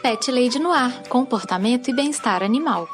Pet Lady no Ar, comportamento e bem-estar animal.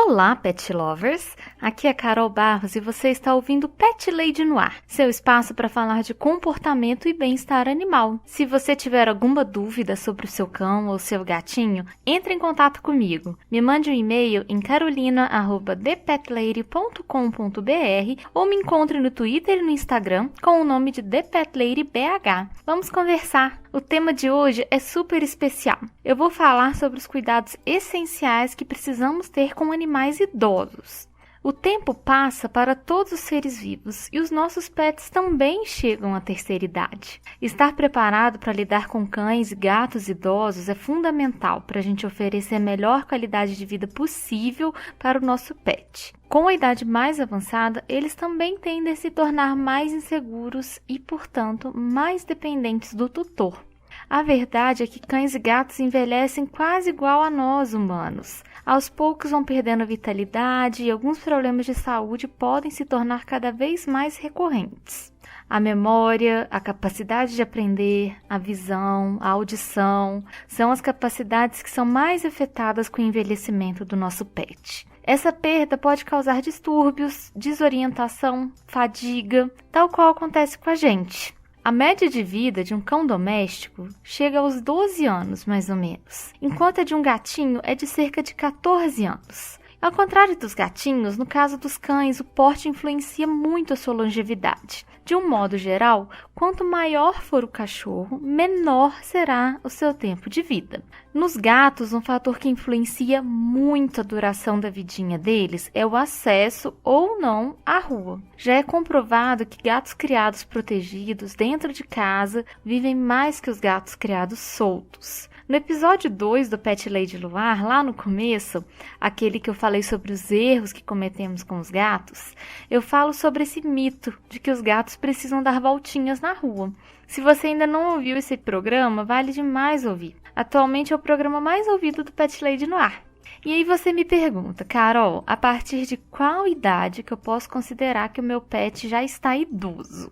Olá, pet lovers! Aqui é Carol Barros e você está ouvindo Pet Lady no Ar, seu espaço para falar de comportamento e bem-estar animal. Se você tiver alguma dúvida sobre o seu cão ou seu gatinho, entre em contato comigo. Me mande um e-mail em carolina@thepetlady.com.br ou me encontre no Twitter e no Instagram com o nome de ThePetLadyBH. Vamos conversar! O tema de hoje é super especial. Eu vou falar sobre os cuidados essenciais que precisamos ter com animais idosos. O tempo passa para todos os seres vivos e os nossos pets também chegam à terceira idade. Estar preparado para lidar com cães e gatos idosos é fundamental para a gente oferecer a melhor qualidade de vida possível para o nosso pet. Com a idade mais avançada, eles também tendem a se tornar mais inseguros e, portanto, mais dependentes do tutor. A verdade é que cães e gatos envelhecem quase igual a nós, humanos. Aos poucos vão perdendo a vitalidade e alguns problemas de saúde podem se tornar cada vez mais recorrentes. A memória, a capacidade de aprender, a visão, a audição, são as capacidades que são mais afetadas com o envelhecimento do nosso pet. Essa perda pode causar distúrbios, desorientação, fadiga, tal qual acontece com a gente. A média de vida de um cão doméstico chega aos 12 anos, mais ou menos, enquanto a de um gatinho é de cerca de 14 anos. Ao contrário dos gatinhos, no caso dos cães, o porte influencia muito a sua longevidade. De um modo geral, quanto maior for o cachorro, menor será o seu tempo de vida. Nos gatos, um fator que influencia muito a duração da vidinha deles é o acesso ou não à rua. Já é comprovado que gatos criados protegidos dentro de casa vivem mais que os gatos criados soltos. No episódio 2 do Pet Lady no Ar, lá no começo, aquele que eu falei sobre os erros que cometemos com os gatos, eu falo sobre esse mito de que os gatos precisam dar voltinhas na rua. Se você ainda não ouviu esse programa, vale demais ouvir. Atualmente é o programa mais ouvido do Pet Lady no Ar. E aí você me pergunta, Carol, a partir de qual idade que eu posso considerar que o meu pet já está idoso?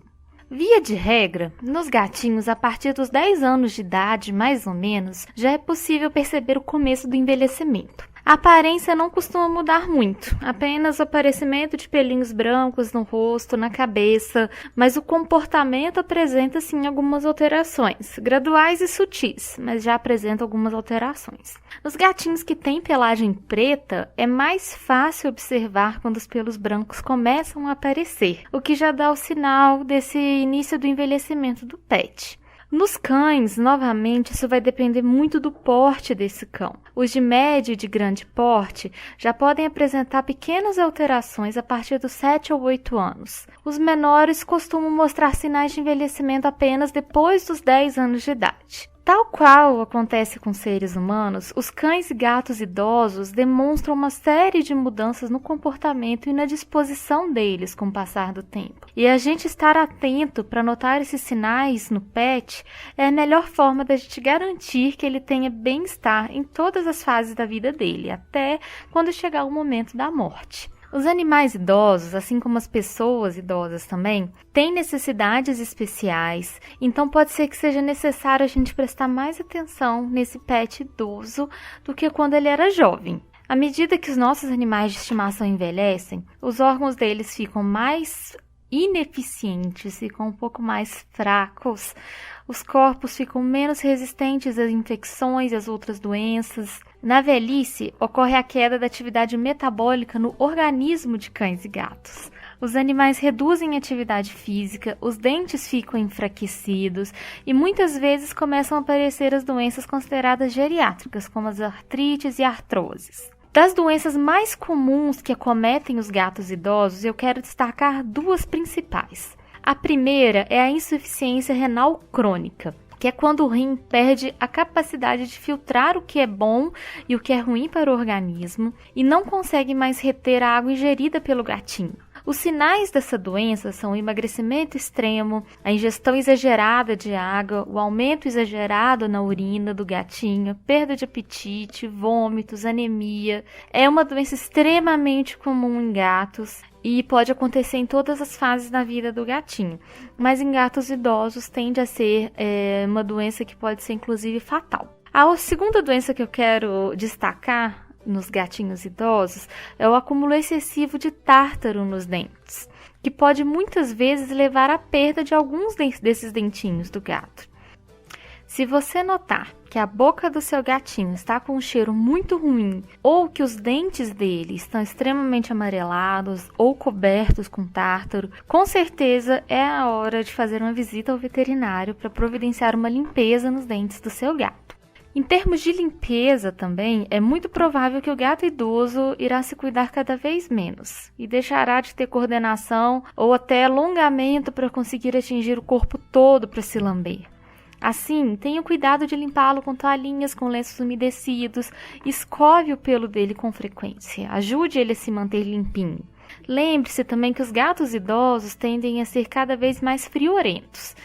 Via de regra, nos gatinhos, a partir dos 10 anos de idade, mais ou menos, já é possível perceber o começo do envelhecimento. A aparência não costuma mudar muito, apenas o aparecimento de pelinhos brancos no rosto, na cabeça, mas o comportamento apresenta sim algumas alterações, graduais e sutis, mas já apresenta algumas alterações. Nos gatinhos que têm pelagem preta, é mais fácil observar quando os pelos brancos começam a aparecer, o que já dá o sinal desse início do envelhecimento do pet. Nos cães, novamente, isso vai depender muito do porte desse cão. Os de médio e de grande porte já podem apresentar pequenas alterações a partir dos 7 ou 8 anos. Os menores costumam mostrar sinais de envelhecimento apenas depois dos 10 anos de idade. Tal qual acontece com seres humanos, os cães e gatos idosos demonstram uma série de mudanças no comportamento e na disposição deles com o passar do tempo. E a gente estar atento para notar esses sinais no pet é a melhor forma da gente garantir que ele tenha bem-estar em todas as fases da vida dele, até quando chegar o momento da morte. Os animais idosos, assim como as pessoas idosas também, têm necessidades especiais, então pode ser que seja necessário a gente prestar mais atenção nesse pet idoso do que quando ele era jovem. À medida que os nossos animais de estimação envelhecem, os órgãos deles ficam mais ineficientes, ficam um pouco mais fracos, os corpos ficam menos resistentes às infecções e às outras doenças. Na velhice, ocorre a queda da atividade metabólica no organismo de cães e gatos. Os animais reduzem a atividade física, os dentes ficam enfraquecidos e muitas vezes começam a aparecer as doenças consideradas geriátricas, como as artrites e artroses. Das doenças mais comuns que acometem os gatos idosos, eu quero destacar duas principais. A primeira é a insuficiência renal crônica, que é quando o rim perde a capacidade de filtrar o que é bom e o que é ruim para o organismo e não consegue mais reter a água ingerida pelo gatinho. Os sinais dessa doença são o emagrecimento extremo, a ingestão exagerada de água, o aumento exagerado na urina do gatinho, perda de apetite, vômitos, anemia. É uma doença extremamente comum em gatos. e pode acontecer em todas as fases da vida do gatinho. Mas em gatos idosos tende a ser uma doença que pode ser inclusive fatal. A segunda doença que eu quero destacar nos gatinhos idosos é o acúmulo excessivo de tártaro nos dentes, que pode muitas vezes levar à perda de alguns desses dentinhos do gato. Se você notar que a boca do seu gatinho está com um cheiro muito ruim ou que os dentes dele estão extremamente amarelados ou cobertos com tártaro, com certeza é a hora de fazer uma visita ao veterinário para providenciar uma limpeza nos dentes do seu gato. Em termos de limpeza também, é muito provável que o gato idoso irá se cuidar cada vez menos e deixará de ter coordenação ou até alongamento para conseguir atingir o corpo todo para se lamber. Assim, tenha cuidado de limpá-lo com toalhinhas, com lenços umedecidos, escove o pelo dele com frequência, ajude ele a se manter limpinho. Lembre-se também que os gatos idosos tendem a ser cada vez mais friorentos.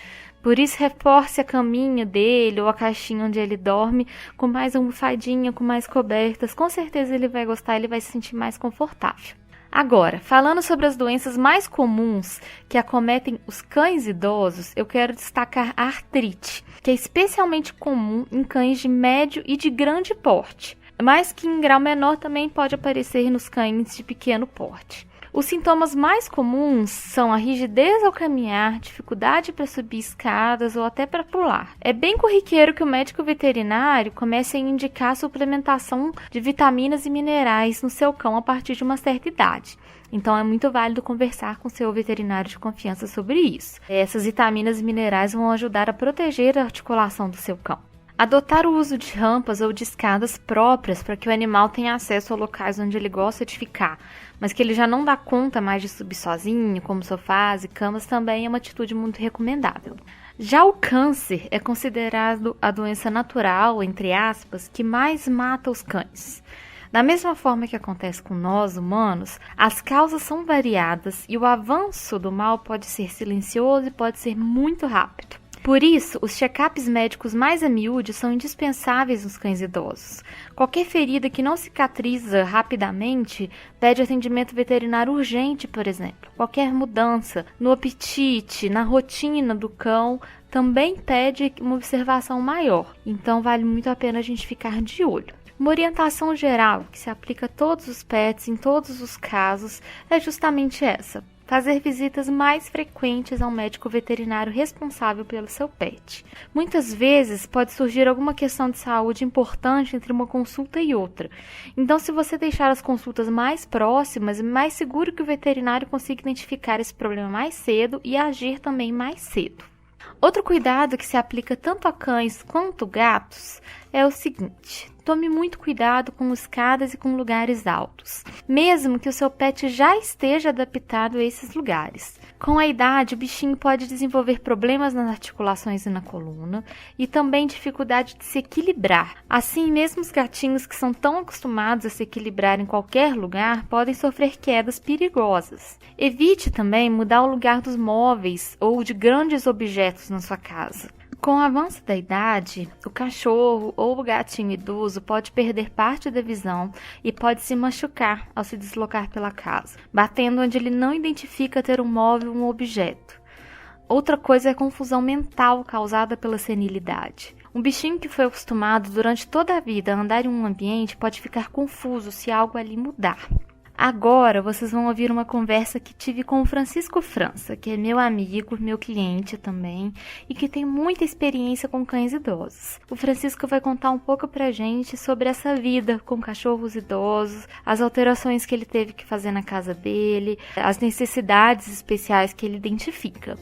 Por isso, reforce a caminha dele ou a caixinha onde ele dorme com mais almofadinha, com mais cobertas. Com certeza ele vai gostar, ele vai se sentir mais confortável. Agora, falando sobre as doenças mais comuns que acometem os cães idosos, eu quero destacar a artrite, que é especialmente comum em cães de médio e de grande porte, mas que em grau menor também pode aparecer nos cães de pequeno porte. Os sintomas mais comuns são a rigidez ao caminhar, dificuldade para subir escadas ou até para pular. É bem corriqueiro que o médico veterinário comece a indicar a suplementação de vitaminas e minerais no seu cão a partir de uma certa idade. Então é muito válido conversar com seu veterinário de confiança sobre isso. Essas vitaminas e minerais vão ajudar a proteger a articulação do seu cão. Adotar o uso de rampas ou de escadas próprias para que o animal tenha acesso a locais onde ele gosta de ficar, mas que ele já não dá conta mais de subir sozinho, como sofás e camas, também é uma atitude muito recomendável. Já o câncer é considerado a doença natural, entre aspas, que mais mata os cães. Da mesma forma que acontece com nós, humanos, as causas são variadas e o avanço do mal pode ser silencioso e pode ser muito rápido. Por isso, os check-ups médicos mais a miúde são indispensáveis nos cães idosos. Qualquer ferida que não cicatriza rapidamente pede atendimento veterinário urgente, por exemplo. Qualquer mudança no apetite, na rotina do cão, também pede uma observação maior. Então, vale muito a pena a gente ficar de olho. Uma orientação geral que se aplica a todos os pets, em todos os casos, é justamente essa. Fazer visitas mais frequentes ao médico veterinário responsável pelo seu pet. Muitas vezes pode surgir alguma questão de saúde importante entre uma consulta e outra. Então, se você deixar as consultas mais próximas, é mais seguro que o veterinário consiga identificar esse problema mais cedo e agir também mais cedo. Outro cuidado que se aplica tanto a cães quanto gatos é o seguinte: tome muito cuidado com escadas e com lugares altos, mesmo que o seu pet já esteja adaptado a esses lugares. Com a idade, o bichinho pode desenvolver problemas nas articulações e na coluna e também dificuldade de se equilibrar. Assim, mesmo os gatinhos que são tão acostumados a se equilibrar em qualquer lugar podem sofrer quedas perigosas. Evite também mudar o lugar dos móveis ou de grandes objetos na sua casa. Com o avanço da idade, o cachorro ou o gatinho idoso pode perder parte da visão e pode se machucar ao se deslocar pela casa, batendo onde ele não identifica ter um móvel ou um objeto. Outra coisa é a confusão mental causada pela senilidade. Um bichinho que foi acostumado durante toda a vida a andar em um ambiente pode ficar confuso se algo ali mudar. Agora vocês vão ouvir uma conversa que tive com o Francisco França, que é meu amigo, meu cliente também, e que tem muita experiência com cães idosos. O Francisco vai contar um pouco pra gente sobre essa vida com cachorros idosos, as alterações que ele teve que fazer na casa dele, as necessidades especiais que ele identifica.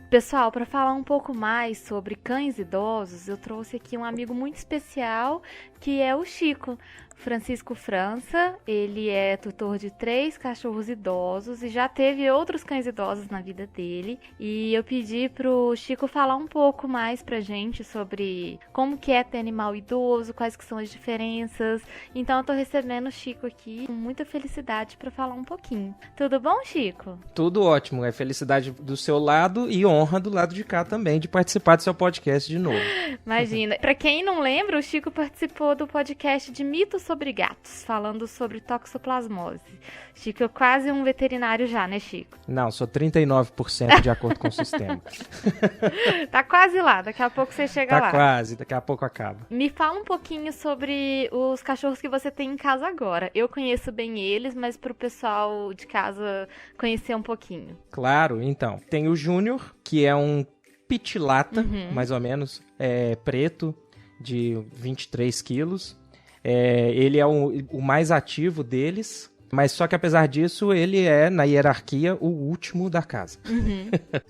Pessoal, para falar um pouco mais sobre cães idosos, eu trouxe aqui um amigo muito especial, que é o Chico. Francisco França, ele é tutor de 3 cachorros idosos e já teve outros cães idosos na vida dele. E eu pedi pro Chico falar um pouco mais pra gente sobre como que é ter animal idoso, quais que são as diferenças. Então eu tô recebendo o Chico aqui com muita felicidade pra falar um pouquinho. Tudo bom, Chico? Tudo ótimo, é felicidade do seu lado e honra do lado de cá também de participar do seu podcast de novo. Imagina. Pra quem não lembra, o Chico participou do podcast de mitos sobre gatos, falando sobre toxoplasmose. Chico é quase um veterinário já, né, Chico? Não, sou 39% de acordo com o sistema. Tá quase lá, daqui a pouco você chega lá. Tá quase, daqui a pouco acaba. Me fala um pouquinho sobre os cachorros que você tem em casa agora. Eu conheço bem eles, mas pro pessoal de casa conhecer um pouquinho. Claro, então. Tem o Júnior, que é um pitilata, mais ou menos, preto, de 23 quilos. Ele é o mais ativo deles, mas só que apesar disso, ele é, na hierarquia, o último da casa.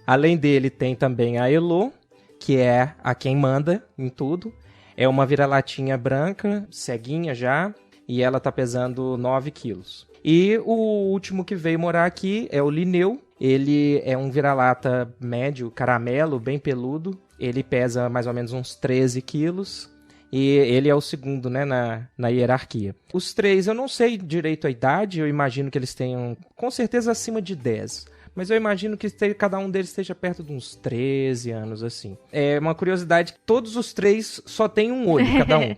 Além dele, tem também a Elo, que é a quem manda em tudo. É uma vira-latinha branca, ceguinha já, e ela tá pesando 9 quilos. E o último que veio morar aqui é o Linneu. Ele é um vira-lata médio, caramelo, bem peludo. Ele pesa mais ou menos uns 13 quilos. E ele é o segundo, né, na hierarquia. Os 3, eu não sei direito a idade, eu imagino que eles tenham, com certeza, acima de 10. Mas eu imagino que cada um deles esteja perto de uns 13 anos, assim. É uma curiosidade, todos os 3 só tem um olho, cada um.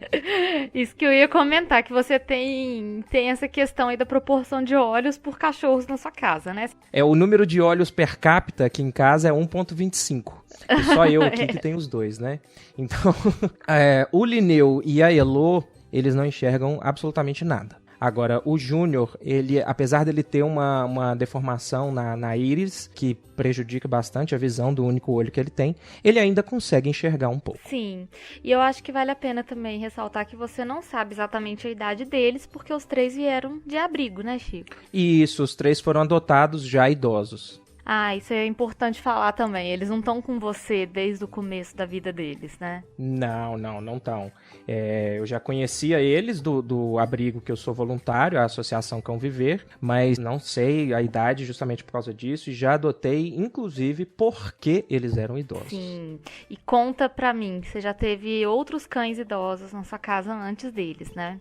Isso que eu ia comentar, que você tem essa questão aí da proporção de olhos por cachorros na sua casa, né? O número de olhos per capita aqui em casa é 1,25. E só eu aqui que tenho os 2, né? Então, o Linneu e a Elo, eles não enxergam absolutamente nada. Agora, o Júnior, ele, apesar dele ter uma deformação na íris, que prejudica bastante a visão do único olho que ele tem, ele ainda consegue enxergar um pouco. Sim, e eu acho que vale a pena também ressaltar que você não sabe exatamente a idade deles, porque os 3 vieram de abrigo, né, Chico? Isso, os 3 foram adotados já idosos. Ah, isso é importante falar também. Eles não estão com você desde o começo da vida deles, né? Não estão. Eu já conhecia eles do abrigo que eu sou voluntário, a Associação Cão Viver, mas não sei a idade justamente por causa disso e já adotei, inclusive, porque eles eram idosos. Sim, e conta pra mim, você já teve outros cães idosos na sua casa antes deles, né?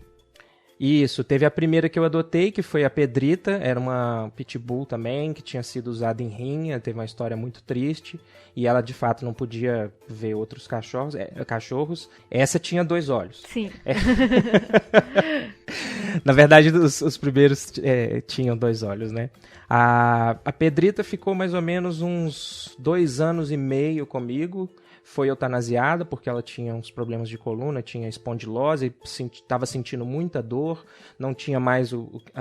Isso, teve a primeira que eu adotei, que foi a Pedrita, era uma pitbull também, que tinha sido usada em rinha, teve uma história muito triste, e ela de fato não podia ver outros cachorros. Essa tinha 2 olhos. Sim. Na verdade, os primeiros tinham 2 olhos, né? A Pedrita ficou mais ou menos uns 2 anos e meio comigo. Foi eutanasiada porque ela tinha uns problemas de coluna, tinha espondilose, estava sentindo muita dor, não tinha mais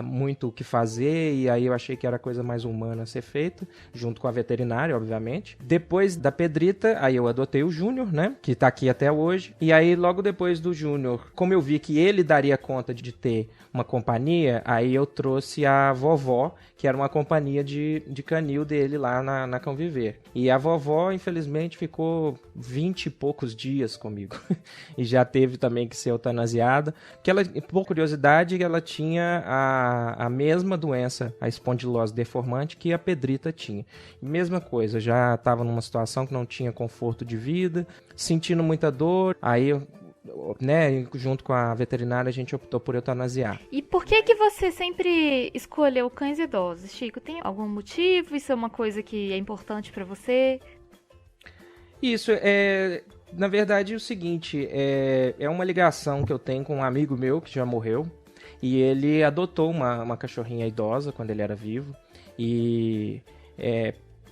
muito o que fazer, e aí eu achei que era a coisa mais humana a ser feita, junto com a veterinária, obviamente. Depois da Pedrita, aí eu adotei o Júnior, né, que tá aqui até hoje, e aí logo depois do Júnior, como eu vi que ele daria conta de ter uma companhia, aí eu trouxe a Vovó, que era uma companhia de canil dele lá na Cão Viver. E a Vovó, infelizmente, ficou 20 e poucos dias comigo. E já teve também que ser eutanasiada. Que ela, por curiosidade, ela tinha a mesma doença, a espondilose deformante, que a Pedrita tinha. Mesma coisa, já estava numa situação que não tinha conforto de vida, sentindo muita dor. Aí, né, junto com a veterinária, a gente optou por eutanasiar. E por que você sempre escolheu cães idosos, Chico? Tem algum motivo? Isso é uma coisa que é importante para você? Isso, na verdade, é o seguinte, é uma ligação que eu tenho com um amigo meu que já morreu, e ele adotou uma cachorrinha idosa quando ele era vivo, e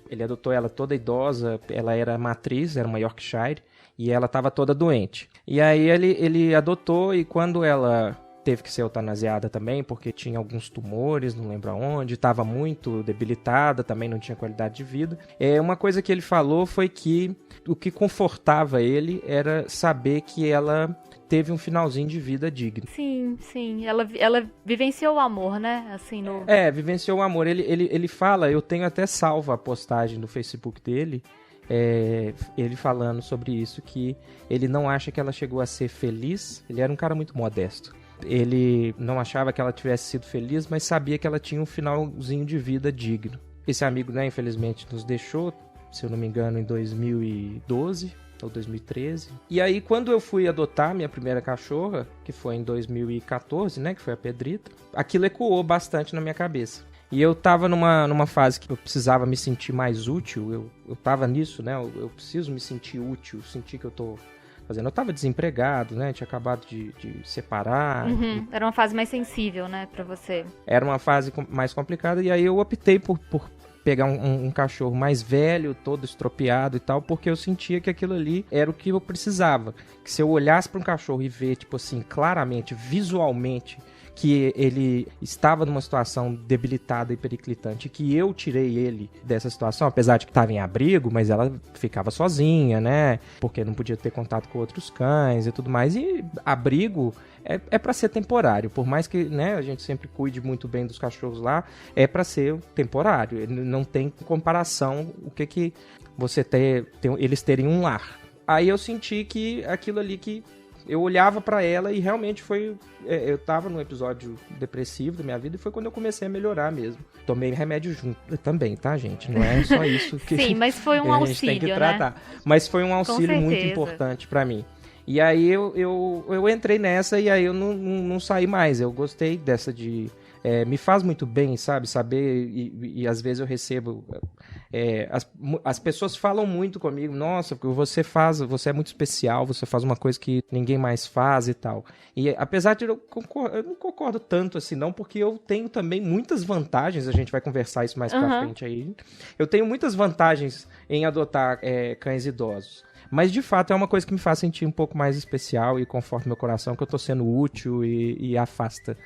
ele adotou ela toda idosa, ela era matriz, era uma Yorkshire, e ela estava toda doente. E aí ele adotou, e quando ela teve que ser eutanasiada também, porque tinha alguns tumores, não lembro aonde, estava muito debilitada, também não tinha qualidade de vida. Uma coisa que ele falou foi que o que confortava ele era saber que ela teve um finalzinho de vida digno. Sim, sim. Ela vivenciou o amor, né? Assim, vivenciou o amor. Ele fala, eu tenho até salva a postagem no Facebook dele, ele falando sobre isso, que ele não acha que ela chegou a ser feliz. Ele era um cara muito modesto. Ele não achava que ela tivesse sido feliz, mas sabia que ela tinha um finalzinho de vida digno. Esse amigo, né, infelizmente, nos deixou, se eu não me engano, em 2012 ou 2013. E aí, quando eu fui adotar minha primeira cachorra, que foi em 2014, né, que foi a Pedrita, aquilo ecoou bastante na minha cabeça. E eu tava numa fase que eu precisava me sentir mais útil, eu tava nisso, né, eu preciso me sentir útil, sentir que eu tô fazendo. Eu tava desempregado, né, tinha acabado de separar. Era uma fase mais sensível, né, pra você. Era uma fase mais complicada, e aí eu optei por pegar um cachorro mais velho, todo estropiado e tal, porque eu sentia que aquilo ali era o que eu precisava. Que se eu olhasse para um cachorro e ver, tipo assim, claramente, visualmente, que ele estava numa situação debilitada e periclitante, que eu tirei ele dessa situação, apesar de que estava em abrigo, mas ela ficava sozinha, né? Porque não podia ter contato com outros cães e tudo mais. E abrigo é para ser temporário, por mais que, né, a gente sempre cuide muito bem dos cachorros lá, é para ser temporário. Não tem comparação o que você eles terem um lar. Aí eu senti que aquilo ali que eu olhava pra ela e realmente foi... Eu tava num episódio depressivo da minha vida e foi quando eu comecei a melhorar mesmo. Tomei remédio junto também, tá, gente? Não é só isso que Sim, mas foi um a gente tem que tratar. Né? Mas foi um auxílio muito importante pra mim. E aí eu entrei nessa e aí eu não saí mais. Eu gostei dessa de... me faz muito bem, sabe? Saber, e às vezes eu recebo... as pessoas falam muito comigo, nossa, porque você é muito especial, você faz uma coisa que ninguém mais faz e tal. E apesar de eu não concordo tanto assim não, porque eu tenho também muitas vantagens, a gente vai conversar isso mais pra frente aí. Eu tenho muitas vantagens em adotar cães idosos. Mas, de fato, é uma coisa que me faz sentir um pouco mais especial e conforta meu coração, que eu tô sendo útil e afasta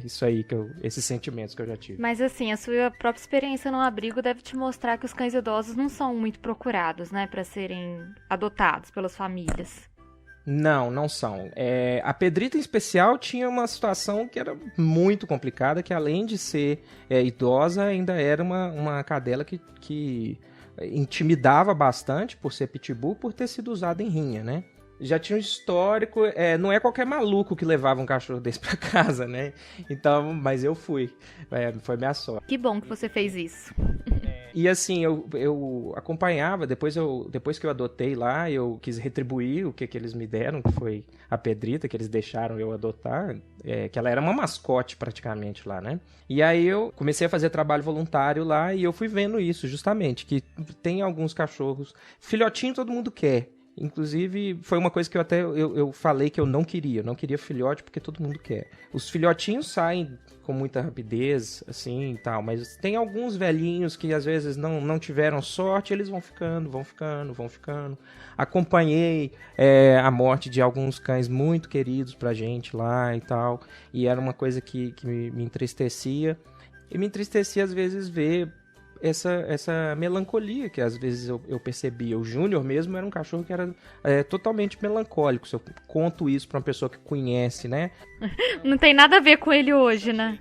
isso aí, esses sentimentos que eu já tive. Mas, assim, a sua própria experiência no abrigo deve te mostrar que os cães idosos não são muito procurados, né, para serem adotados pelas famílias. Não são. A Pedrita, em especial, tinha uma situação que era muito complicada, que além de ser idosa, ainda era uma cadela que intimidava bastante por ser pitbull, por ter sido usada em rinha, né? Já tinha um histórico, não é qualquer maluco que levava um cachorro desse pra casa, né? Então, mas eu fui, foi minha sorte. Que bom que você fez isso. E assim, eu acompanhava, depois que eu adotei lá, eu quis retribuir o que eles me deram, que foi a Pedrita, que eles deixaram eu adotar, que ela era uma mascote praticamente lá, né? E aí eu comecei a fazer trabalho voluntário lá e eu fui vendo isso, justamente, que tem alguns cachorros, filhotinho todo mundo quer. Inclusive, foi uma coisa que eu falei que eu não queria filhote porque todo mundo quer. Os filhotinhos saem com muita rapidez, assim, e tal, mas tem alguns velhinhos que às vezes não tiveram sorte, eles vão ficando. Acompanhei a morte de alguns cães muito queridos pra gente lá e tal, e era uma coisa que me entristecia, e me entristecia às vezes ver essa melancolia que às vezes eu percebia. O Júnior mesmo era um cachorro que era totalmente melancólico. Se eu conto isso pra uma pessoa que conhece, né? Não tem nada a ver com ele hoje, né?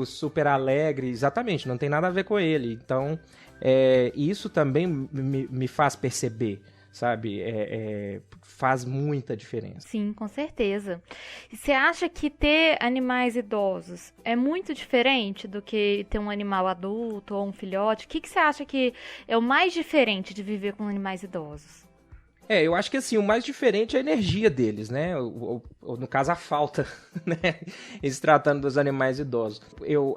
Super alegre, exatamente, não tem nada a ver com ele. Então, isso também me faz perceber, sabe? Faz muita diferença. Sim, com certeza. E você acha que ter animais idosos é muito diferente do que ter um animal adulto ou um filhote? O que você acha que é o mais diferente de viver com animais idosos? Eu acho que assim, o mais diferente é a energia deles, né? Ou no caso, a falta, né? Se tratando dos animais idosos.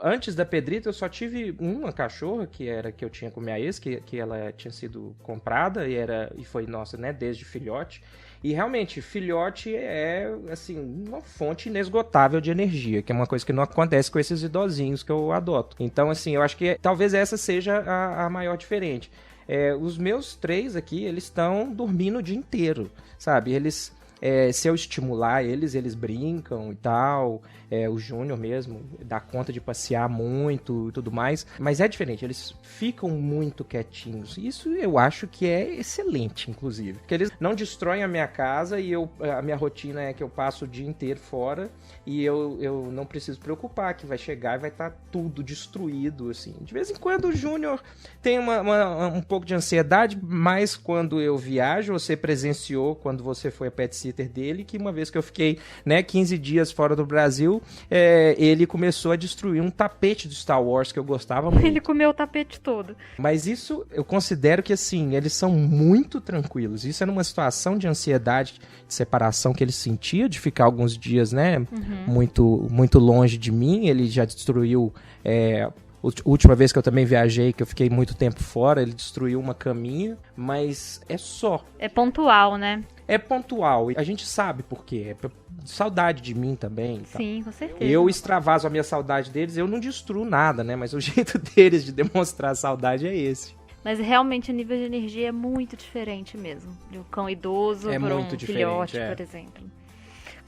Antes da Pedrita, eu só tive uma cachorra, que eu tinha com minha ex, que ela tinha sido comprada e foi nossa, né? Desde filhote. E realmente, filhote é, assim, uma fonte inesgotável de energia, que é uma coisa que não acontece com esses idosinhos que eu adoto. Então, assim, eu acho que talvez essa seja a maior diferença. Os meus 3 aqui, eles estão dormindo o dia inteiro, sabe? Eles, se eu estimular eles brincam e tal. o Júnior mesmo, dá conta de passear muito e tudo mais, mas é diferente, eles ficam muito quietinhos. Isso eu acho que é excelente, inclusive, porque eles não destroem a minha casa e a minha rotina é que eu passo o dia inteiro fora e eu não preciso preocupar que vai chegar e vai estar tudo destruído, assim. De vez em quando o Júnior tem um pouco de ansiedade, mas quando eu viajo, você presenciou quando você foi a pet sitter dele, que uma vez que eu fiquei, 15 dias fora do Brasil, ele começou a destruir um tapete do Star Wars que eu gostava muito. Ele comeu o tapete todo. Mas isso eu considero que, assim, eles são muito tranquilos. Isso era uma situação de ansiedade, de separação que ele sentia, de ficar alguns dias, muito, muito longe de mim. Ele já destruiu... última vez que eu também viajei, que eu fiquei muito tempo fora, ele destruiu uma caminha, mas é só. É pontual, né? É pontual. A gente sabe por quê. É saudade de mim também. Sim, com certeza. Eu extravaso a minha saudade deles, eu não destruo nada, né? Mas o jeito deles de demonstrar saudade é esse. Mas realmente o nível de energia é muito diferente mesmo. De um cão idoso para um filhote, por exemplo.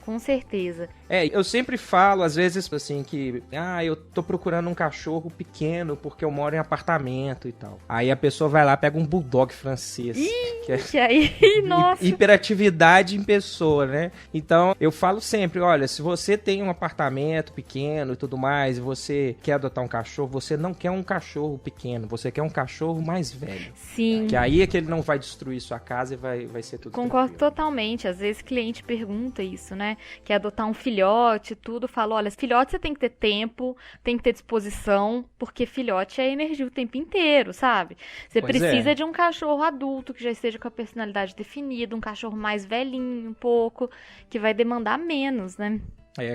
Com certeza. Eu sempre falo, às vezes, assim, que... eu tô procurando um cachorro pequeno porque eu moro em apartamento e tal. Aí a pessoa vai lá, pega um bulldog francês. Ixi, aí, nossa. Hiperatividade em pessoa, né? Então, eu falo sempre, olha, se você tem um apartamento pequeno e tudo mais, e você quer adotar um cachorro, você não quer um cachorro pequeno, você quer um cachorro mais velho. Sim. Que aí é que ele não vai destruir sua casa e vai ser tudo Concordo tranquilo. totalmente. Às vezes o cliente pergunta isso, né? Quer adotar um filhote, tudo. Fala, olha, filhote você tem que ter tempo, tem que ter disposição, porque filhote é energia o tempo inteiro, sabe? Você precisa de um cachorro adulto, que já esteja com a personalidade definida, um cachorro mais velhinho um pouco, que vai demandar menos, né?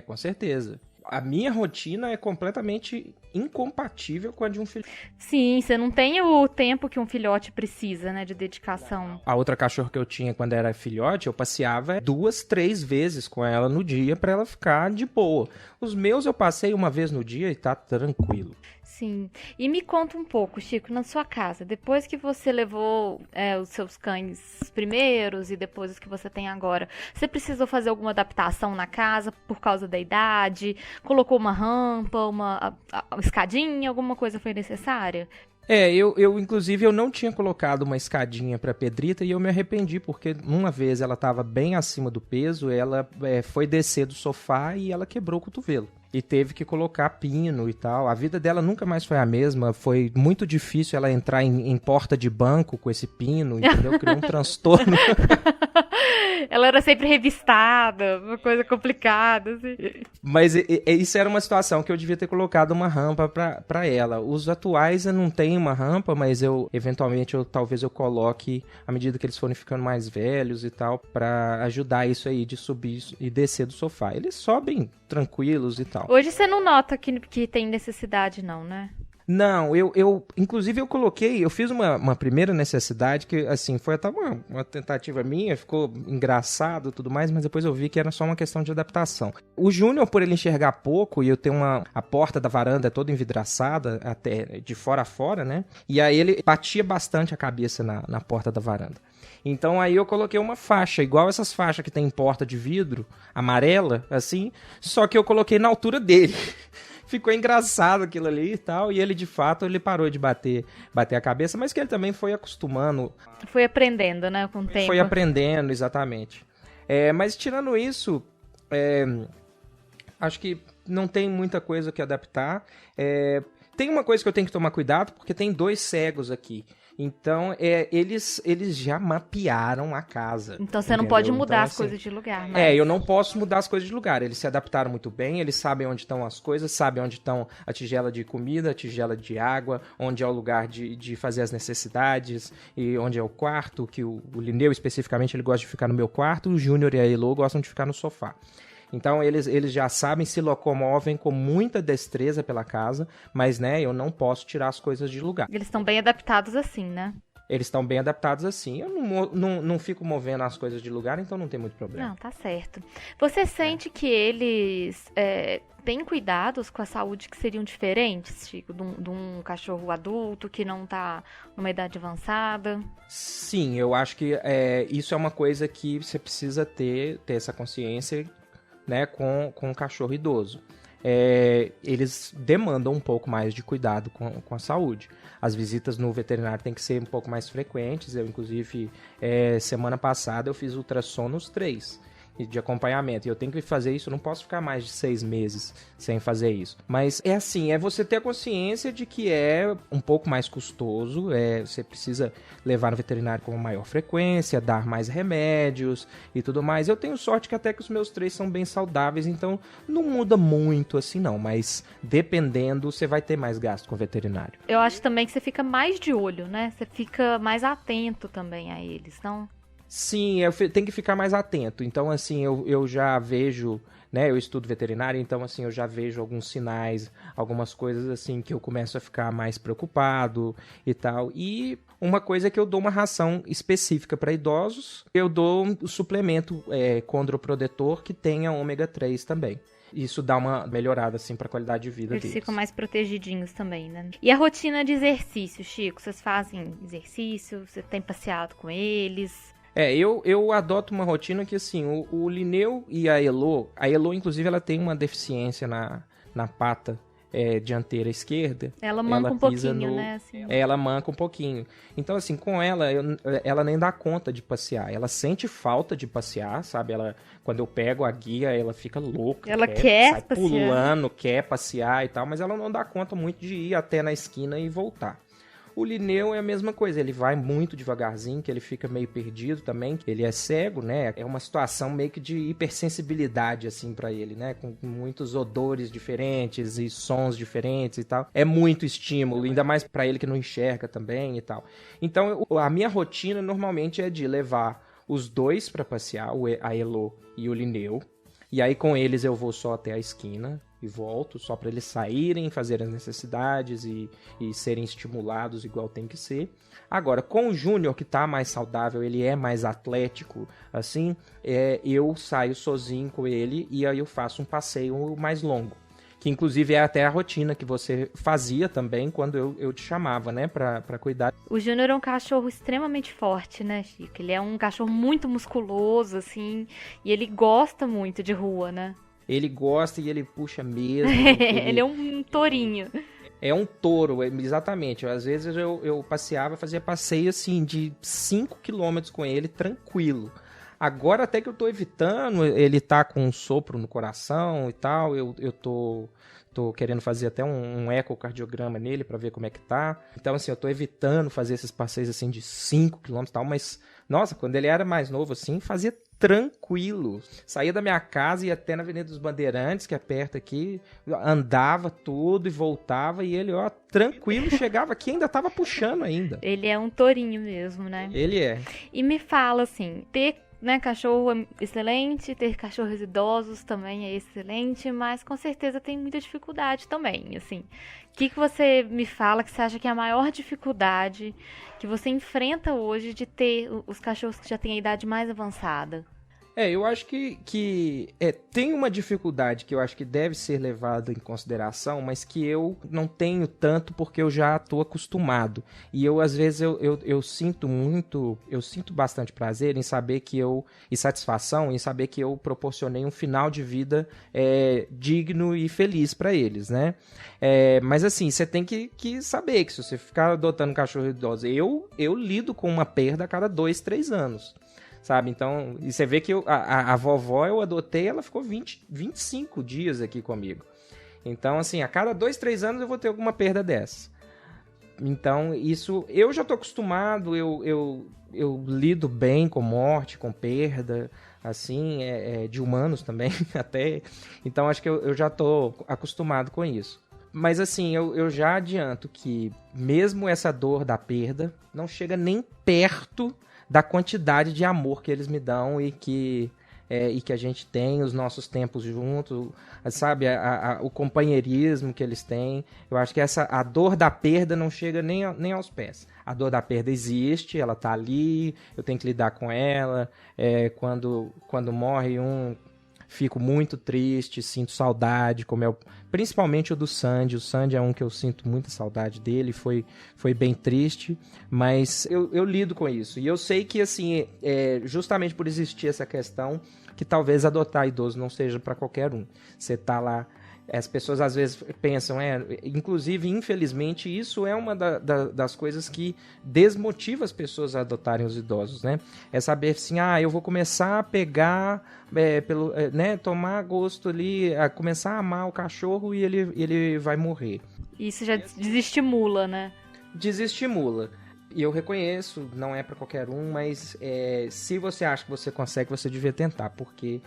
Com certeza. A minha rotina é completamente incompatível com a de um filhote. Sim, você não tem o tempo que um filhote precisa, né, de dedicação. A outra cachorra que eu tinha quando era filhote, eu passeava 2, 3 vezes com ela no dia pra ela ficar de boa. Os meus eu passei uma vez no dia e tá tranquilo. Sim. E me conta um pouco, Chico, na sua casa, depois que você levou os seus cães primeiros e depois os que você tem agora, você precisou fazer alguma adaptação na casa por causa da idade? Colocou uma rampa, uma escadinha, alguma coisa foi necessária? Eu inclusive, eu não tinha colocado uma escadinha pra Pedrita e eu me arrependi, porque uma vez ela tava bem acima do peso, ela foi descer do sofá e ela quebrou o cotovelo. E teve que colocar pino e tal. A vida dela nunca mais foi a mesma. Foi muito difícil ela entrar em porta de banco com esse pino, entendeu? Criou um transtorno. Ela era sempre revistada, uma coisa complicada, assim. Mas isso era uma situação que eu devia ter colocado uma rampa pra ela. Os atuais eu não tenho uma rampa, mas eventualmente talvez eu coloque à medida que eles forem ficando mais velhos e tal, pra ajudar isso aí de subir e descer do sofá. Eles sobem tranquilos e tal. Hoje você não nota que tem necessidade não, né? Não, inclusive eu fiz uma primeira necessidade que, assim, foi até uma tentativa minha, ficou engraçado e tudo mais, mas depois eu vi que era só uma questão de adaptação. O Júnior, por ele enxergar pouco, e eu tenho a porta da varanda toda envidraçada, até de fora a fora, né? E aí ele batia bastante a cabeça na porta da varanda. Então aí eu coloquei uma faixa, igual essas faixas que tem em porta de vidro, amarela, assim, só que eu coloquei na altura dele. Ficou engraçado aquilo ali e tal, e ele de fato ele parou de bater a cabeça, mas que ele também foi acostumando. Foi aprendendo, né, com o tempo. Foi aprendendo, exatamente. Mas tirando isso, acho que não tem muita coisa que adaptar. Tem uma coisa que eu tenho que tomar cuidado, porque tem 2 cegos aqui. Então, eles já mapearam a casa. Então, você não pode mudar as coisas de lugar. Mas... eu não posso mudar as coisas de lugar. Eles se adaptaram muito bem, eles sabem onde estão as coisas, sabem onde estão a tigela de comida, a tigela de água, onde é o lugar de fazer as necessidades, e onde é o quarto, que o Linneu, especificamente, ele gosta de ficar no meu quarto, o Júnior e a Elo gostam de ficar no sofá. Então, eles já sabem, se locomovem com muita destreza pela casa, mas, eu não posso tirar as coisas de lugar. Eles estão bem adaptados assim, né? Eles estão bem adaptados assim. Eu não fico movendo as coisas de lugar, então não tem muito problema. Não, tá certo. Você sente que eles têm cuidados com a saúde que seriam diferentes, Chico, de um cachorro adulto que não tá numa idade avançada? Sim, eu acho que isso é uma coisa que você precisa ter essa consciência, né, com um cachorro idoso. eles demandam um pouco mais de cuidado com a saúde. As visitas no veterinário têm que ser um pouco mais frequentes. Eu, inclusive, semana passada eu fiz ultrassom nos 3 de acompanhamento. E eu tenho que fazer isso, eu não posso ficar mais de 6 meses sem fazer isso. Mas é assim, você ter a consciência de que é um pouco mais custoso, você precisa levar no veterinário com maior frequência, dar mais remédios e tudo mais. Eu tenho sorte que até que os meus 3 são bem saudáveis, então não muda muito assim não, mas dependendo, você vai ter mais gasto com o veterinário. Eu acho também que você fica mais de olho, né? Você fica mais atento também a eles, não? Sim, eu tenho que ficar mais atento. Então, assim, eu já vejo, né? Eu estudo veterinário, então, assim, eu já vejo alguns sinais, algumas coisas, assim, que eu começo a ficar mais preocupado e tal. E uma coisa é que eu dou uma ração específica para idosos. Eu dou um suplemento condroprotetor que tenha ômega 3 também. Isso dá uma melhorada, assim, pra qualidade de vida deles. Eles ficam mais protegidinhos também, né? E a rotina de exercício, Chico? Vocês fazem exercício? Você tem passeado com eles? Eu adoto uma rotina que, assim, o Linneu e a Elo, inclusive, ela tem uma deficiência na pata dianteira esquerda. Ela manca um pouquinho, né? Assim. Ela manca um pouquinho. Então, assim, com ela nem dá conta de passear. Ela sente falta de passear, sabe? Quando eu pego a guia, ela fica louca. Ela quer sai passear. pulando, quer passear e tal, mas ela não dá conta muito de ir até na esquina e voltar. O Linneu é a mesma coisa, ele vai muito devagarzinho, que ele fica meio perdido também. Ele é cego, né? É uma situação meio que de hipersensibilidade, assim, pra ele, né? Com muitos odores diferentes e sons diferentes e tal. É muito estímulo, ainda mais pra ele que não enxerga também e tal. Então, a minha rotina normalmente é de levar os 2 pra passear, a Elo e o Linneu. E aí, com eles, eu vou só até a esquina e volto, só para eles saírem, fazerem as necessidades e serem estimulados igual tem que ser. Agora, com o Júnior, que tá mais saudável, ele é mais atlético, assim, eu saio sozinho com ele e aí eu faço um passeio mais longo. Que, inclusive, é até a rotina que você fazia também quando eu te chamava, né, pra cuidar. O Júnior é um cachorro extremamente forte, né, Chico? Ele é um cachorro muito musculoso, assim, e ele gosta muito de rua, né? Ele gosta e ele puxa mesmo. Ele é um tourinho. É um touro, exatamente. Às vezes eu passeava, fazia passeio, assim, de 5 quilômetros com ele, tranquilo. Agora até que eu tô evitando, ele tá com um sopro no coração e tal, eu tô querendo fazer até um ecocardiograma nele pra ver como é que tá. Então, assim, eu tô evitando fazer esses passeios, assim, de 5 km e tal, mas, nossa, quando ele era mais novo, assim, fazia tranquilo. Saía da minha casa e ia até na Avenida dos Bandeirantes, que é perto aqui, andava tudo e voltava, e ele, ó, tranquilo, chegava aqui e ainda tava puxando ainda. Ele é um tourinho mesmo, né? Ele é. E me fala, assim, né, cachorro é excelente, ter cachorros idosos também é excelente, mas com certeza tem muita dificuldade também, assim. O que você me fala que você acha que é a maior dificuldade que você enfrenta hoje de ter os cachorros que já têm a idade mais avançada? Eu acho que tem uma dificuldade que eu acho que deve ser levada em consideração, mas que eu não tenho tanto porque eu já estou acostumado. E às vezes, eu sinto bastante prazer em saber e satisfação em saber que eu proporcionei um final de vida digno e feliz para eles, né? Mas assim, você tem que saber que se você ficar adotando cachorro idoso, eu lido com uma perda a cada 2, 3 anos. Sabe, então, e você vê que a vovó eu adotei, ela ficou 25 dias aqui comigo. Então, assim, a cada 2, 3 anos eu vou ter alguma perda dessa. Então, isso, eu já tô acostumado, eu lido bem com morte, com perda, assim, de humanos também, até. Então, acho que eu já tô acostumado com isso. Mas, assim, eu já adianto que mesmo essa dor da perda não chega nem perto da quantidade de amor que eles me dão e que a gente tem, os nossos tempos juntos, sabe, o companheirismo que eles têm. Eu acho que a dor da perda não chega nem aos pés. A dor da perda existe, ela tá ali, eu tenho que lidar com ela. Quando morre fico muito triste, sinto saudade, principalmente o do Sandy. O Sandy é um que eu sinto muita saudade dele, foi bem triste, mas eu lido com isso. E eu sei que, assim, justamente por existir essa questão, que talvez adotar idoso não seja para qualquer um. Você tá lá As pessoas às vezes pensam, inclusive, infelizmente, isso é uma das coisas que desmotiva as pessoas a adotarem os idosos, né? É saber assim, eu vou começar a pegar, tomar gosto ali, a começar a amar o cachorro e ele vai morrer. Isso já desestimula, né? Desestimula. E eu reconheço, não é para qualquer um, mas se você acha que você consegue, você devia tentar, porque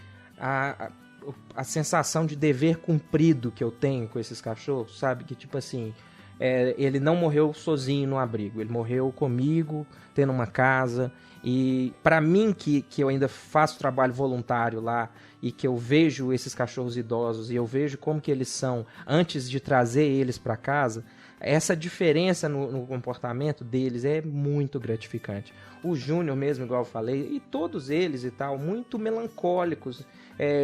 a sensação de dever cumprido que eu tenho com esses cachorros, sabe? Que tipo assim, ele não morreu sozinho no abrigo, ele morreu comigo, tendo uma casa. E para mim, que eu ainda faço trabalho voluntário lá e que eu vejo esses cachorros idosos e eu vejo como que eles são antes de trazer eles para casa, essa diferença no comportamento deles é muito gratificante. O Júnior mesmo, igual eu falei, e todos eles e tal, muito melancólicos,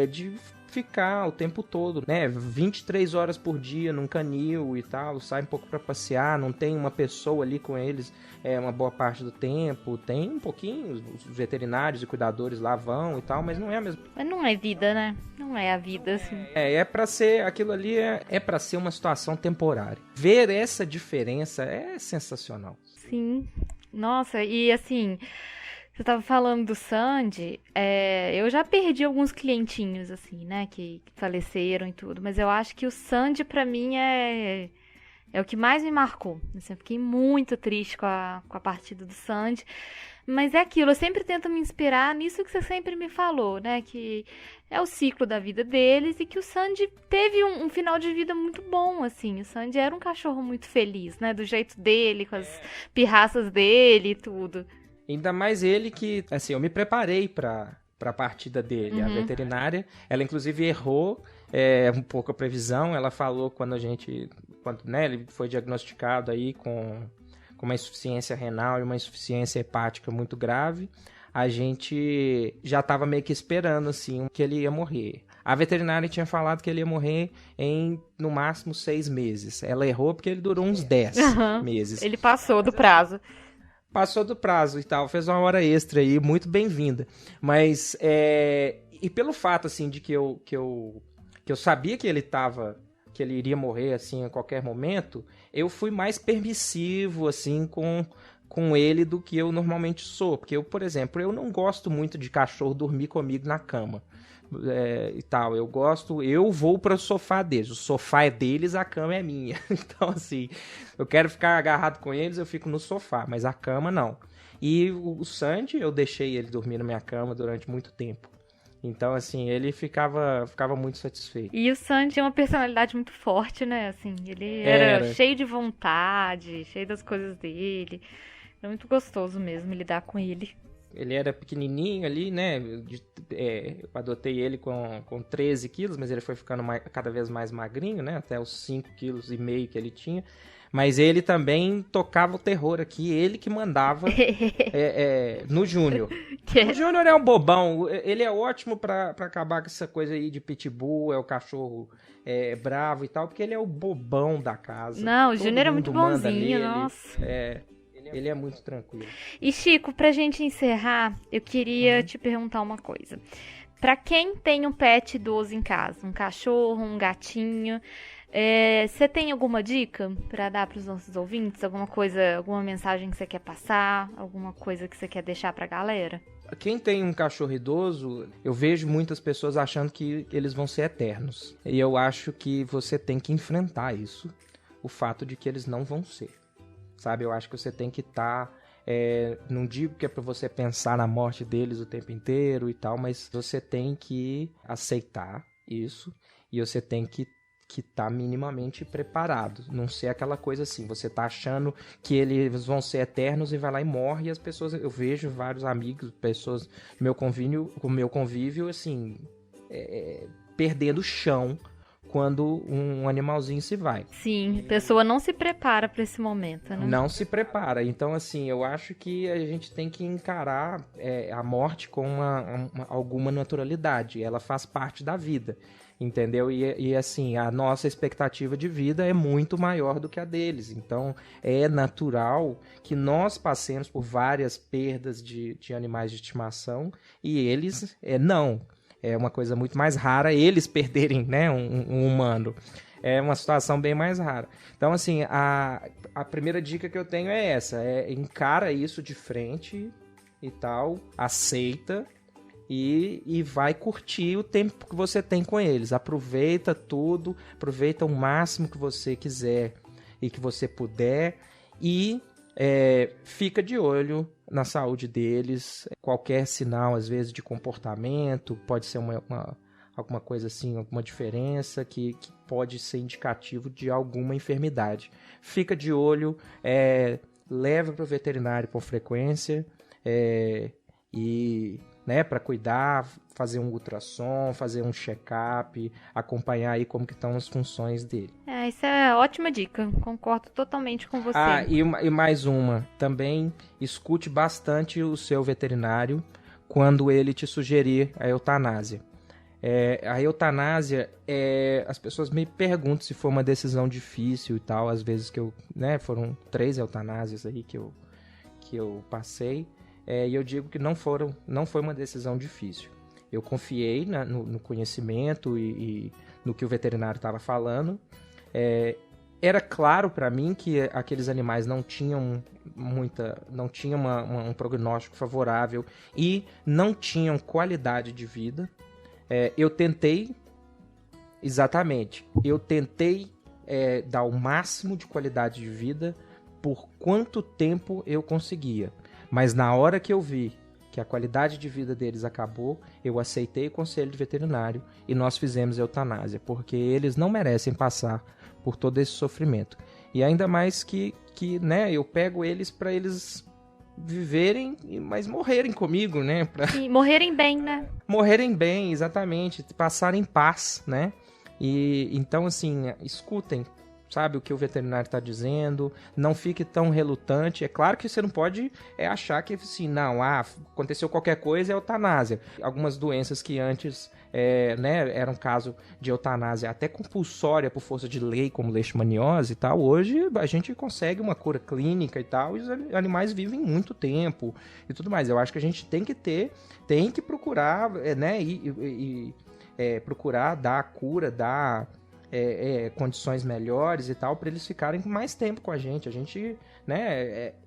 de ficar o tempo todo, né, 23 horas por dia num canil e tal, sai um pouco para passear, não tem uma pessoa ali com eles uma boa parte do tempo, tem um pouquinho, os veterinários e cuidadores lá vão e tal, mas não é a mesma. Mas não é vida, né? Não é a vida, assim. É para ser, aquilo ali é para ser uma situação temporária. Ver essa diferença é sensacional. Sim, nossa, e assim... Você tava falando do Sandy, eu já perdi alguns clientinhos, assim, né, que faleceram e tudo, mas eu acho que o Sandy, pra mim, é o que mais me marcou. Assim, eu fiquei muito triste com a partida do Sandy, mas é aquilo, eu sempre tento me inspirar nisso que você sempre me falou, né, que é o ciclo da vida deles e que o Sandy teve um final de vida muito bom, assim. O Sandy era um cachorro muito feliz, né, do jeito dele, com as pirraças dele e tudo. Ainda mais ele que, assim, eu me preparei para a partida dele. A veterinária, ela inclusive errou um pouco a previsão. Ela falou quando ele foi diagnosticado aí com uma insuficiência renal e uma insuficiência hepática muito grave, a gente já estava meio que esperando, assim, que ele ia morrer. A veterinária tinha falado que ele ia morrer em, no máximo, 6 meses. Ela errou porque ele durou uns 10 meses. Ele passou do prazo. Passou do prazo e tal, fez uma hora extra aí, muito bem-vinda. Mas, e pelo fato, assim, de que eu sabia que ele iria morrer, assim, a qualquer momento, eu fui mais permissivo, assim, com ele do que eu normalmente sou. Porque eu, por exemplo, eu não gosto muito de cachorro dormir comigo na cama. E tal, eu vou para o sofá deles, o sofá é deles, a cama é minha. Então, assim, eu quero ficar agarrado com eles, eu fico no sofá, mas a cama não. E o Sandy, eu deixei ele dormir na minha cama durante muito tempo. Então, assim, ele ficava muito satisfeito. E o Sandy é uma personalidade muito forte, né? Assim, ele era cheio de vontade, cheio das coisas dele. É muito gostoso mesmo lidar com ele. Ele era pequenininho ali, né? Eu adotei ele com 13 quilos, mas ele foi ficando cada vez mais magrinho, né? Até os 5,5 quilos que ele tinha. Mas ele também tocava o terror aqui, ele que mandava no Júnior. O Júnior é um bobão, ele é ótimo pra acabar com essa coisa aí de pitbull, é o cachorro bravo e tal, porque ele é o bobão da casa. Não, o Júnior é muito bonzinho, nossa. Ele é muito tranquilo. E Chico, pra gente encerrar, eu queria te perguntar uma coisa. Pra quem tem um pet idoso em casa, um cachorro, um gatinho, você tem alguma dica pra dar pros nossos ouvintes? Alguma coisa, alguma mensagem que você quer passar? Alguma coisa que você quer deixar pra galera? Quem tem um cachorro idoso, eu vejo muitas pessoas achando que eles vão ser eternos. E eu acho que você tem que enfrentar isso, o fato de que eles não vão ser. Sabe, eu acho que você tem que estar... não digo que é para você pensar na morte deles o tempo inteiro e tal, mas você tem que aceitar isso e você tem que estar minimamente preparado. Não ser aquela coisa assim, você tá achando que eles vão ser eternos e vai lá e morre, e as pessoas... Eu vejo vários amigos, pessoas com meu convívio, assim, perdendo o chão quando um animalzinho se vai. Sim, a pessoa não se prepara para esse momento, né? Não se prepara. Então, assim, eu acho que a gente tem que encarar a morte com alguma naturalidade. Ela faz parte da vida, entendeu? E, assim, a nossa expectativa de vida é muito maior do que a deles. Então, é natural que nós passemos por várias perdas de animais de estimação e eles não. É uma coisa muito mais rara eles perderem, né, um humano. É uma situação bem mais rara. Então, assim, a primeira dica que eu tenho é essa. Encara isso de frente e tal, aceita e vai curtir o tempo que você tem com eles. Aproveita tudo, aproveita o máximo que você quiser e que você puder e fica de olho na saúde deles. Qualquer sinal, às vezes, de comportamento, pode ser alguma coisa assim, alguma diferença que pode ser indicativo de alguma enfermidade. Fica de olho, leva para o veterinário com frequência e, né, para cuidar, fazer um ultrassom, fazer um check-up, acompanhar aí como que estão as funções dele. Isso é ótima dica, concordo totalmente com você. E mais uma, também escute bastante o seu veterinário quando ele te sugerir a eutanásia. A eutanásia, as pessoas me perguntam se foi uma decisão difícil e tal, às vezes foram 3 eutanásias aí que eu passei, e eu digo que não foi uma decisão difícil. Eu confiei no conhecimento e no que o veterinário estava falando. Era claro para mim que aqueles animais não tinham um prognóstico favorável e não tinham qualidade de vida. Eu tentei dar o máximo de qualidade de vida por quanto tempo eu conseguia. Mas na hora que eu vi que a qualidade de vida deles acabou, eu aceitei o conselho de veterinário e nós fizemos eutanásia, porque eles não merecem passar por todo esse sofrimento. E ainda mais que eu pego eles para eles viverem, mas morrerem comigo, né? Sim, morrerem bem, né? Morrerem bem, exatamente, passarem em paz, né? E então, assim, escutem, sabe, o que o veterinário está dizendo, não fique tão relutante. É claro que você não pode achar que, assim, aconteceu qualquer coisa, é eutanásia. Algumas doenças que antes eram caso de eutanásia até compulsória por força de lei, como leishmaniose e tal, hoje a gente consegue uma cura clínica e tal, e os animais vivem muito tempo e tudo mais. Eu acho que a gente tem que procurar, procurar dar a cura, dar condições melhores e tal, para eles ficarem mais tempo com a gente. A gente,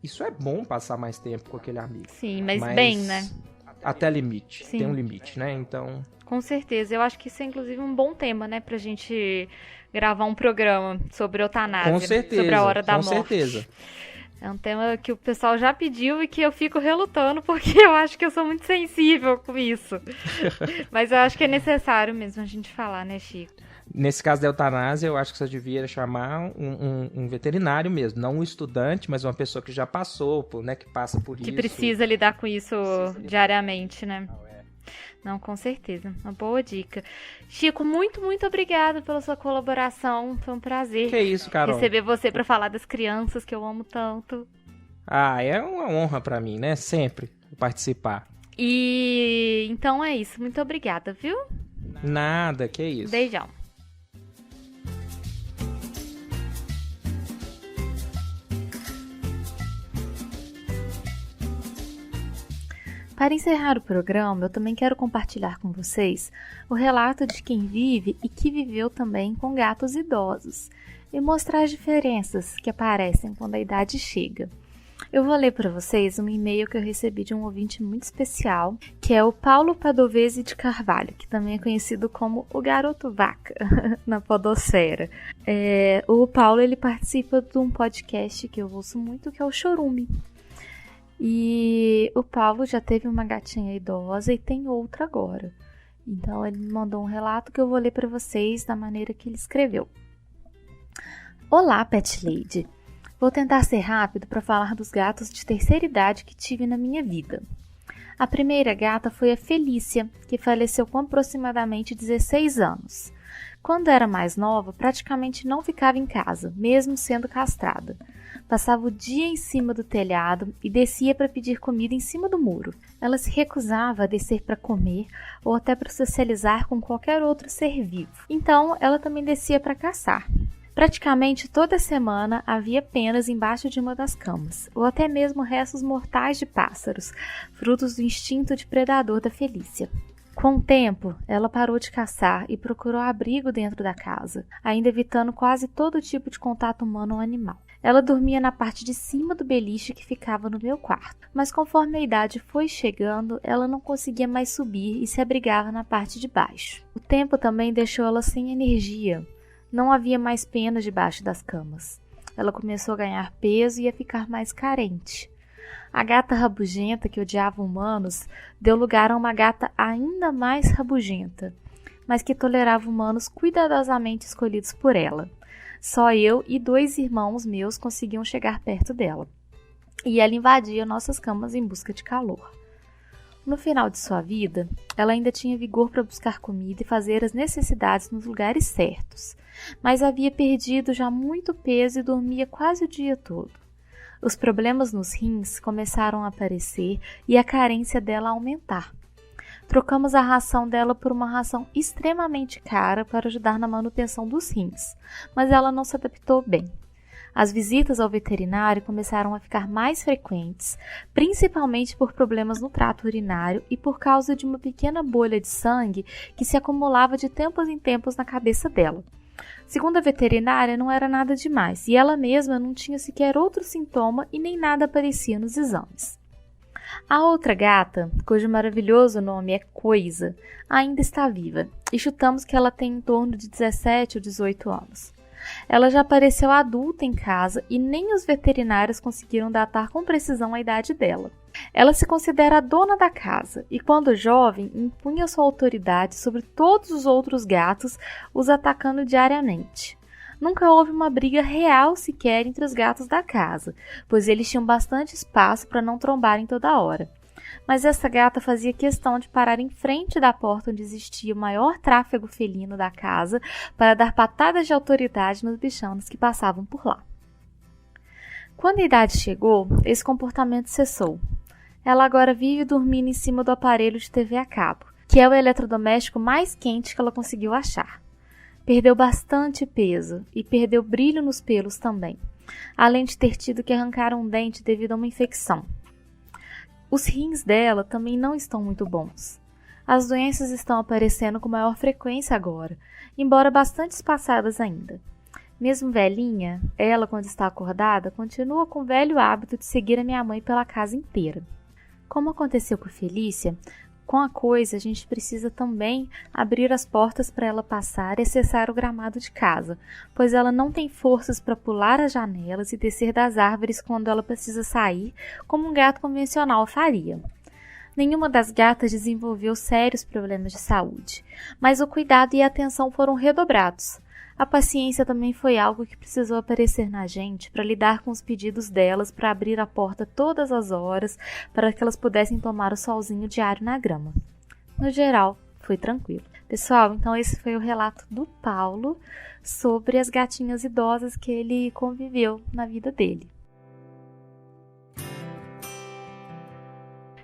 isso é bom, passar mais tempo com aquele amigo. Sim, mas bem, né? Até limite. Sim. Tem um limite, né? Então... Com certeza. Eu acho que isso é, inclusive, um bom tema, né? Pra gente gravar um programa sobre eutanásia. Com certeza. Sobre a hora da morte. Com certeza. É um tema que o pessoal já pediu e que eu fico relutando, porque eu acho que eu sou muito sensível com isso. Mas eu acho que é necessário mesmo a gente falar, né, Chico? Nesse caso da eutanásia, eu acho que você devia chamar um veterinário mesmo, não um estudante, mas uma pessoa que já passou, que passa por isso. Que precisa lidar com isso diariamente, né? Não, com certeza. Uma boa dica. Chico, muito, muito obrigada pela sua colaboração. Foi um prazer. Que isso, Carol. Receber você para falar das crianças que eu amo tanto. É uma honra para mim, né? Sempre participar. E então é isso. Muito obrigada, viu? Nada, que isso. Beijão. Para encerrar o programa, eu também quero compartilhar com vocês o relato de quem vive e que viveu também com gatos idosos e mostrar as diferenças que aparecem quando a idade chega. Eu vou ler para vocês um e-mail que eu recebi de um ouvinte muito especial, que é o Paulo Padovese de Carvalho, que também é conhecido como o Garoto Vaca na podosfera. O Paulo ele participa de um podcast que eu ouço muito, que é o Chorume. E o Paulo já teve uma gatinha idosa e tem outra agora. Então ele me mandou um relato que eu vou ler para vocês da maneira que ele escreveu. Olá, Pet Lady. Vou tentar ser rápido para falar dos gatos de terceira idade que tive na minha vida. A primeira gata foi a Felícia, que faleceu com aproximadamente 16 anos. Quando era mais nova, praticamente não ficava em casa, mesmo sendo castrada. Passava o dia em cima do telhado e descia para pedir comida em cima do muro. Ela se recusava a descer para comer ou até para socializar com qualquer outro ser vivo. Então, ela também descia para caçar. Praticamente toda semana havia penas embaixo de uma das camas, ou até mesmo restos mortais de pássaros, frutos do instinto de predador da Felícia. Com o tempo, ela parou de caçar e procurou abrigo dentro da casa, ainda evitando quase todo tipo de contato humano ou animal. Ela dormia na parte de cima do beliche que ficava no meu quarto, mas conforme a idade foi chegando, ela não conseguia mais subir e se abrigava na parte de baixo. O tempo também deixou ela sem energia. Não havia mais penas debaixo das camas. Ela começou a ganhar peso e a ficar mais carente. A gata rabugenta, que odiava humanos, deu lugar a uma gata ainda mais rabugenta, mas que tolerava humanos cuidadosamente escolhidos por ela. Só eu e 2 irmãos meus conseguiam chegar perto dela, e ela invadia nossas camas em busca de calor. No final de sua vida, ela ainda tinha vigor para buscar comida e fazer as necessidades nos lugares certos, mas havia perdido já muito peso e dormia quase o dia todo. Os problemas nos rins começaram a aparecer e a carência dela a aumentar. Trocamos a ração dela por uma ração extremamente cara para ajudar na manutenção dos rins, mas ela não se adaptou bem. As visitas ao veterinário começaram a ficar mais frequentes, principalmente por problemas no trato urinário e por causa de uma pequena bolha de sangue que se acumulava de tempos em tempos na cabeça dela. Segundo a veterinária, não era nada demais, e ela mesma não tinha sequer outro sintoma e nem nada aparecia nos exames. A outra gata, cujo maravilhoso nome é Coisa, ainda está viva, e chutamos que ela tem em torno de 17 ou 18 anos. Ela já apareceu adulta em casa e nem os veterinários conseguiram datar com precisão a idade dela. Ela se considera a dona da casa e, quando jovem, impunha sua autoridade sobre todos os outros gatos, os atacando diariamente. Nunca houve uma briga real sequer entre os gatos da casa, pois eles tinham bastante espaço para não trombarem toda hora. Mas essa gata fazia questão de parar em frente da porta onde existia o maior tráfego felino da casa para dar patadas de autoridade nos bichanos que passavam por lá. Quando a idade chegou, esse comportamento cessou. Ela agora vive dormindo em cima do aparelho de TV a cabo, que é o eletrodoméstico mais quente que ela conseguiu achar. Perdeu bastante peso e perdeu brilho nos pelos também, além de ter tido que arrancar um dente devido a uma infecção. Os rins dela também não estão muito bons. As doenças estão aparecendo com maior frequência agora, embora bastante espaçadas ainda. Mesmo velhinha, ela, quando está acordada, continua com o velho hábito de seguir a minha mãe pela casa inteira. Como aconteceu com Felícia, com a Coisa a gente precisa também abrir as portas para ela passar e acessar o gramado de casa, pois ela não tem forças para pular as janelas e descer das árvores quando ela precisa sair, como um gato convencional faria. Nenhuma das gatas desenvolveu sérios problemas de saúde, mas o cuidado e a atenção foram redobrados. A paciência também foi algo que precisou aparecer na gente para lidar com os pedidos delas para abrir a porta todas as horas para que elas pudessem tomar o solzinho diário na grama. No geral, foi tranquilo. Pessoal, então esse foi o relato do Paulo sobre as gatinhas idosas que ele conviveu na vida dele.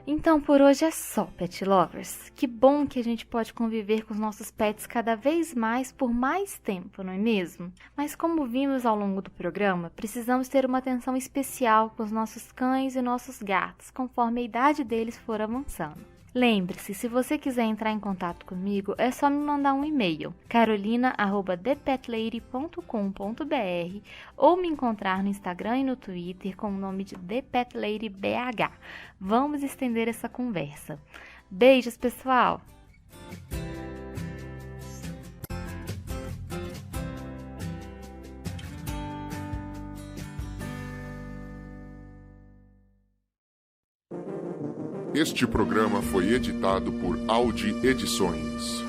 Então por hoje é só, Pet Lovers. Que bom que a gente pode conviver com os nossos pets cada vez mais por mais tempo, não é mesmo? Mas como vimos ao longo do programa, precisamos ter uma atenção especial com os nossos cães e nossos gatos, conforme a idade deles for avançando. Lembre-se, se você quiser entrar em contato comigo, é só me mandar um e-mail, carolina@thepetlady.com.br, ou me encontrar no Instagram e no Twitter com o nome de ThePetLadyBH. Vamos estender essa conversa. Beijos, pessoal! Este programa foi editado por Audi Edições.